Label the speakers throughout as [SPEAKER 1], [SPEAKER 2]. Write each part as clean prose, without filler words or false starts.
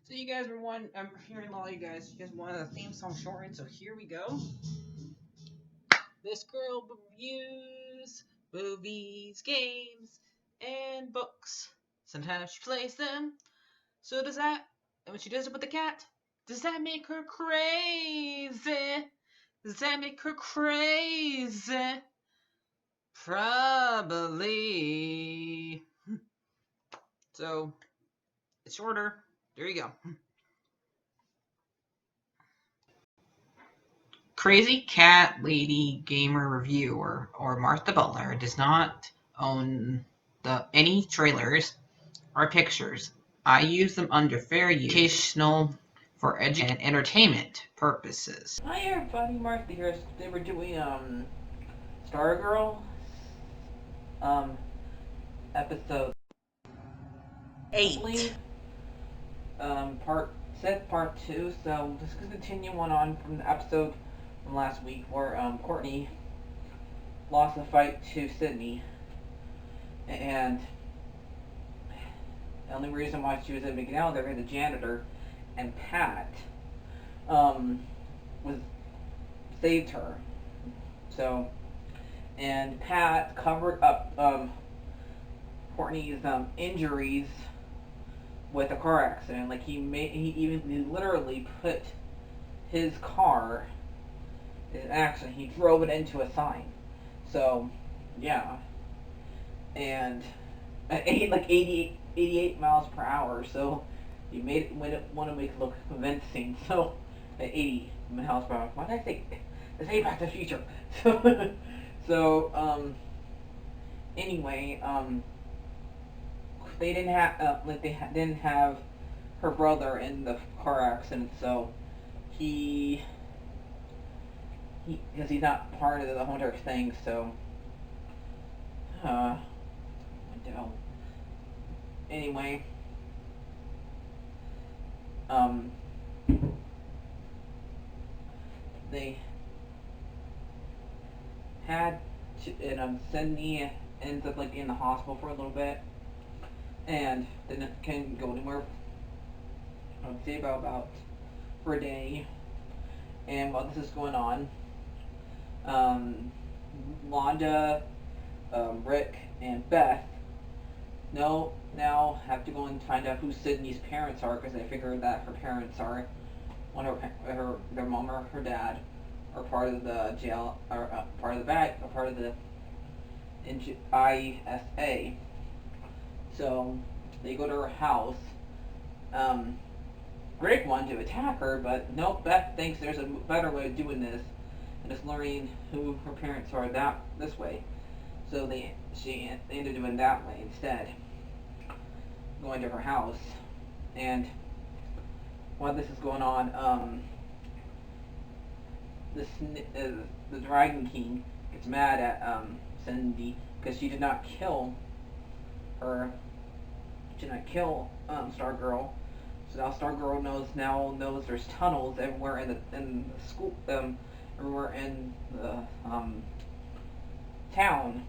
[SPEAKER 1] So you guys were one. I'm hearing a lot of you guys. You guys wanted a theme song shortened, so here we go. This girl reviews movies, games, and books. Sometimes she plays them. So does that? And when she does it with the cat, does that make her crazy? Does that make her crazy? Probably. So it's shorter. There you go. Crazy Cat Lady Gamer Reviewer or Martha Butler does not own any trailers or pictures. I use them under fair use, educational, for education and entertainment purposes.
[SPEAKER 2] Hi everybody, Martha here. Today we're doing Stargirl um episode I
[SPEAKER 1] 8.
[SPEAKER 2] believe part 2. So just gonna continue on from the episode from last week where Courtney lost the fight to Sydney, and the only reason why she was able to get out of there was the janitor and Pat was saved her. So and Pat covered up Courtney's injuries with a car accident. Like he literally put his car in accident. He drove it into a sign. So yeah, and at 88 miles per hour. So he made it want to make it look convincing. So at 80 miles per hour. Why did I say? It's 8 Back to the Future. So anyway, they didn't have didn't have her brother in the car accident, so he because he's not part of the whole entire thing, so no. Anyway, um, they had to, and Sydney ends up like in the hospital for a little bit, and then it can go anywhere. I'd say about for a day. And while this is going on, Londa, Rick, and Beth now have to go and find out who Sydney's parents are, because they figure that her parents are one of their mom or her dad are part of the jail, or part of the bag, or part of the ISA. So they go to her house. Rick wanted to attack her, but nope. Beth thinks there's a better way of doing this, and it's learning who her parents are this way. So they ended up doing that way instead, going to her house. And while this is going on, the Dragon King gets mad at Cindy because she did not kill her. She did not kill Stargirl. So now Stargirl knows there's tunnels everywhere in the school, everywhere in the town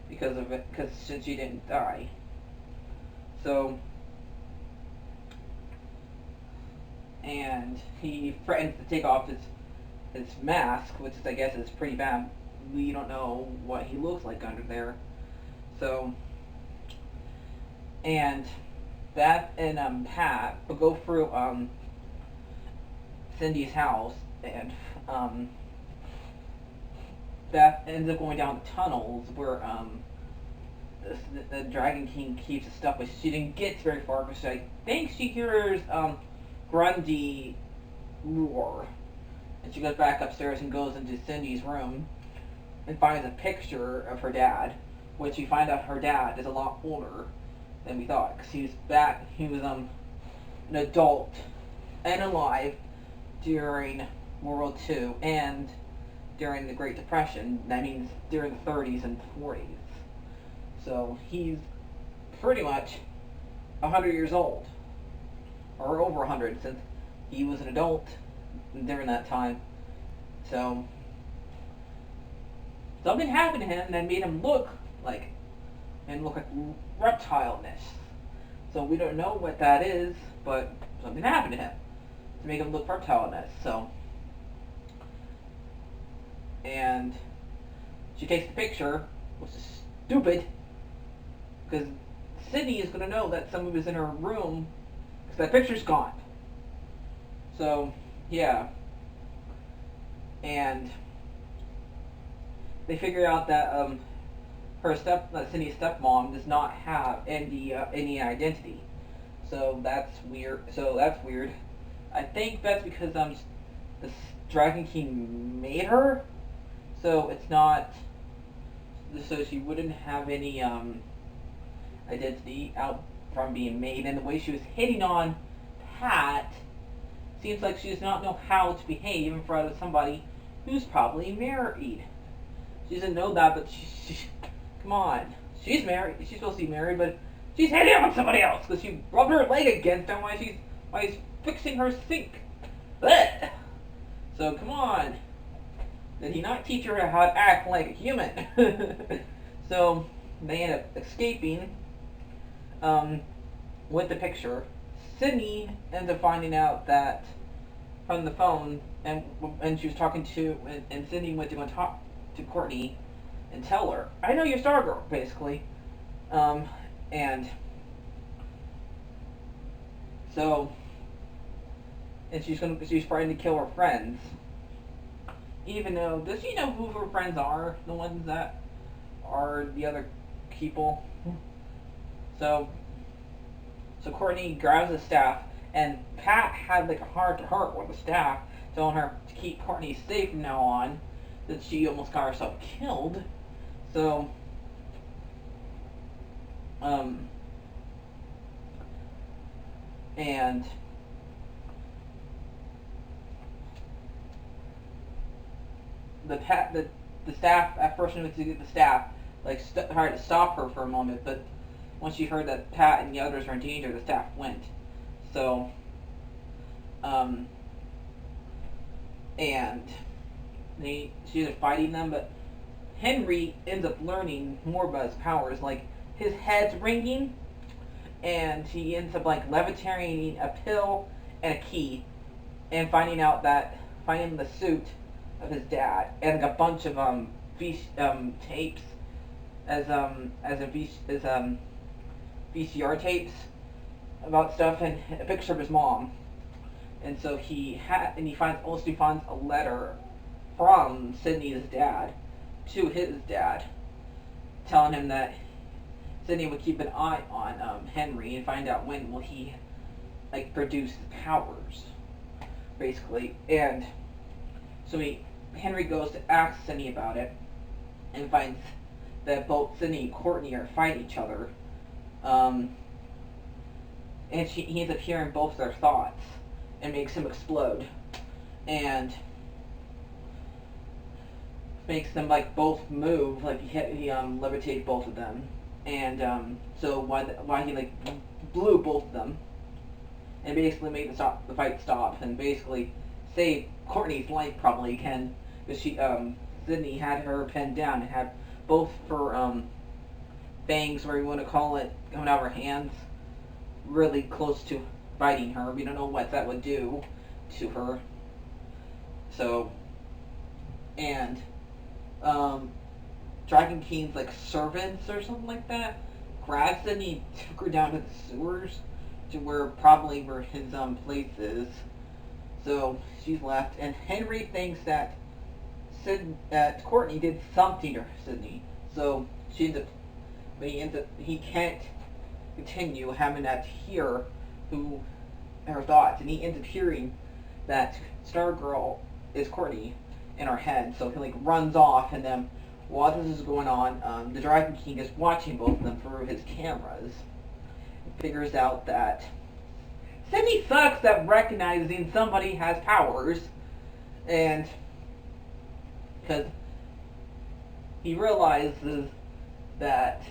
[SPEAKER 2] because of it, because since she didn't die. So and he threatens to take off his mask, which is, I guess, is pretty bad. We don't know what he looks like under there. So and Beth and Pat will go through Cindy's house, and Beth ends up going down the tunnels where the Dragon King keeps his stuff, but she didn't get very far because I think she hears Grundy roar, and she goes back upstairs and goes into Cindy's room and finds a picture of her dad, which we find out her dad is a lot older than we thought, because he was an adult and alive during World War II and during the Great Depression. That means during the 30s and 40s. So he's pretty much 100 years old, or over 100, since he was an adult during that time. So something happened to him that made him look like reptile-ness. So we don't know what that is, but something happened to him to make him look fertile in this. So, and she takes the picture, which is stupid, because Sydney is going to know that somebody was in her room, because that picture's gone. So, yeah. And they figure out that Sydney's stepmom does not have any identity. So that's weird. I think that's because the Dragon King made her, so it's not. So she wouldn't have any identity out from being made, and the way she was hitting on Pat seems like she does not know how to behave in front of somebody who's probably married. She doesn't know that, but she come on, she's married. She's supposed to be married, but she's hitting on somebody else because she rubbed her leg against him while he's fixing her sink. Blech. So come on, did he not teach her how to act like a human? So they end up escaping with the picture. Sydney ends up finding out that from the phone, and she was talking to, and Sydney went to go talk to Courtney and tell her, "I know you're Stargirl," basically, and so, and she's frightened to kill her friends, even though does she know who her friends are? The ones that are the other people. So Courtney grabs the staff, and Pat had like a heart-to-heart with the staff, telling her to keep Courtney safe from now on, that she almost got herself killed. So, and the staff at first went to get the staff, like tried to stop her for a moment, but once she heard that Pat and the others were in danger, the staff went. So, and she's fighting them, but Henry ends up learning more about his powers. Like his head's ringing, and he ends up like levitating a pill and a key, and finding the suit of his dad and a bunch of tapes as VCR tapes about stuff and a picture of his mom. And so he finds a letter from Sydney's dad to his dad, telling him that Sydney would keep an eye on Henry and find out when will he like produce his powers, basically. And so Henry goes to ask Sydney about it, and finds that both Sydney and Courtney are fighting each other. And he ends up hearing both their thoughts, and makes him explode, and makes them like both move, like he levitated both of them, and so why he like blew both of them, and basically made the fight stop, and basically saved Courtney's life probably again, because Sydney had her pinned down and had both her fangs, or you want to call it, coming out of her hands, really close to biting her. We don't know what that would do to her. So, and Dragon King's like servants or something like that grabbed Sydney and took her down to the sewers, to where his place is. So she's left, and Henry thinks that Courtney did something to Sydney. So he can't continue having that hear her thoughts, and he ends up hearing that Stargirl is Courtney in her head. So he like runs off, and then while this is going on, the Dragon King is watching both of them through his cameras, and figures out that Sydney sucks at recognizing somebody has powers, and because he realizes that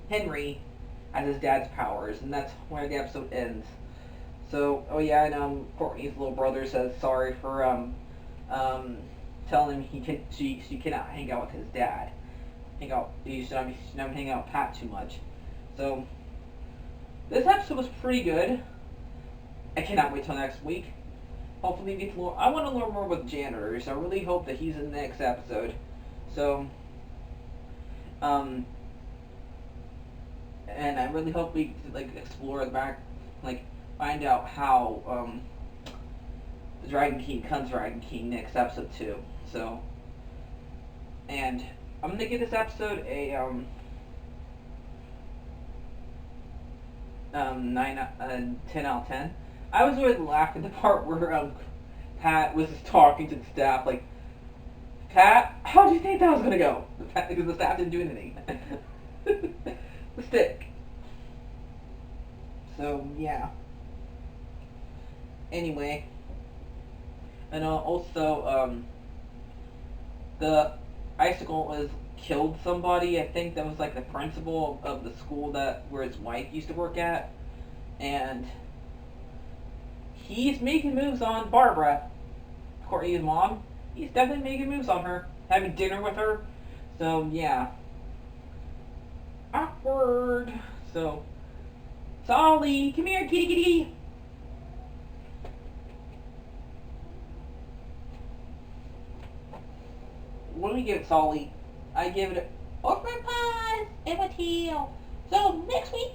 [SPEAKER 2] Henry has his dad's powers, and that's where the episode ends. So, oh yeah, and Courtney's little brother says sorry for telling him she cannot hang out with his dad. He should not hang out with Pat too much. So this episode was pretty good. I cannot wait till next week. Hopefully we get to learn. I want to learn more with janitors. I really hope that he's in the next episode. So, and I really hope we like explore the back, like find out how the Dragon King becomes Dragon King next episode too. So, and I'm gonna give this episode a 10 out of 10. I was really laughing at the part where Pat was just talking to the staff like, Pat, how do you think that was gonna go? Because the staff didn't do anything. The stick. So yeah. Anyway, and also the icicle was killed somebody. I think that was like the principal of the school where his wife used to work at, and he's making moves on Barbara, Courtney's mom. He's definitely making moves on her, having dinner with her. So yeah, awkward. So Sully, come here, kitty kitty. What do we give Sully? I give it a over pie and a tail. So next week